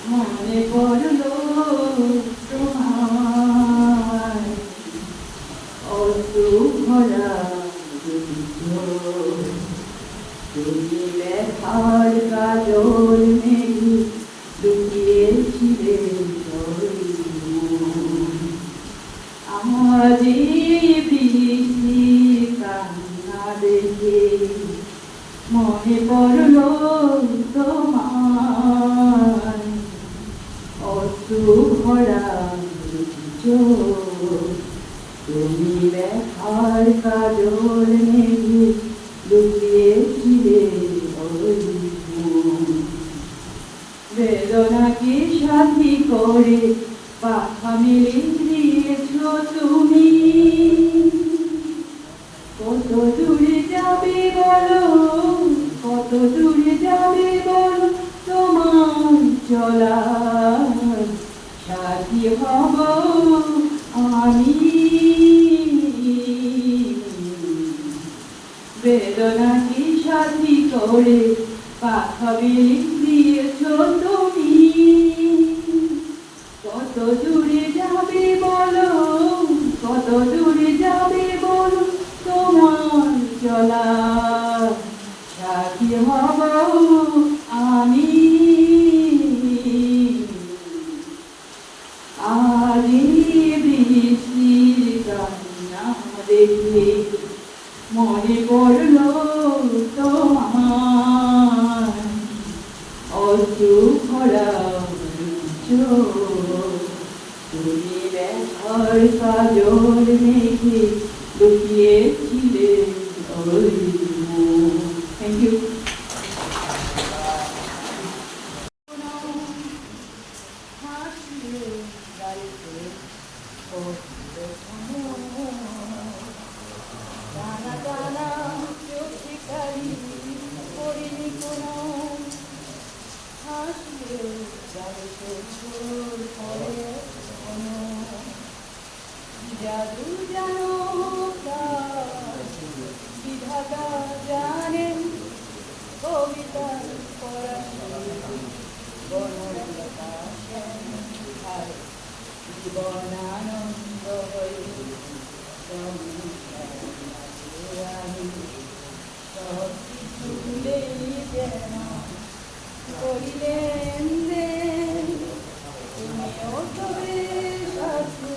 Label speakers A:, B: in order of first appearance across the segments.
A: মনে পড়লো তোমার অশ্রু ভরা তুমি ব্যথার কাজল মেঘে লুকিয়েছিলে আজ বৃষ্টি কান্না দেখে মনে পড়লো তোমার অশ্রু ভরা তুমি ব্যথার কাজল মেঘে লুকিয়েছিলে বেদনাকে সাথী করে পাখা মেলে দিয়েছ তুমি কত দূরে যাবে বলো কত দূরে যাবে বলো তোমার চলা সাথী হব আমি বেদনাকে সাথী করে পাখা মেলে দিয়েছ তুমি কত দূরে যাবে বলো কত দূরে যাবে বলো তোমার চলা সাথী হব আমি আজ বৃষ্টির কান্না দেখে মনে পড়লো তোমার অশ্রু ভরা তুমি ব্যথার কাজল মেঘে লুকিয়েছিলে থ্যাংক ইউ জাদু জানো বিধাতা জানেন কবিতা জীবনানন্দ হয়ে সব কিছু যেন করিলেন তুমিও তবে সাথে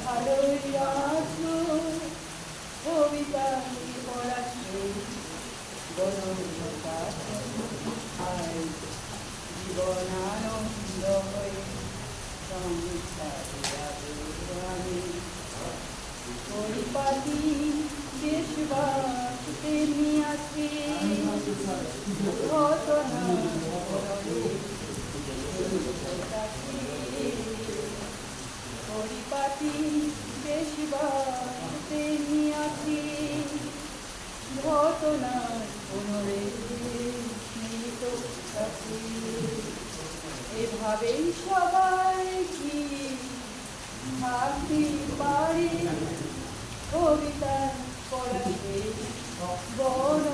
A: ভালোই আছো কবিতা পড়াচ্ছো জীবনানন্দ হয়ে পরিপাটি দেশবাসীতে নিয়ে আসে ঘটনা পরিপাটি দেশবাসীতে নিয়ে আসে ঘটনা পুনরাবৃত্ত এভাবেই সবাই কি থাকতে পারে কবিতা পড়াতে বড়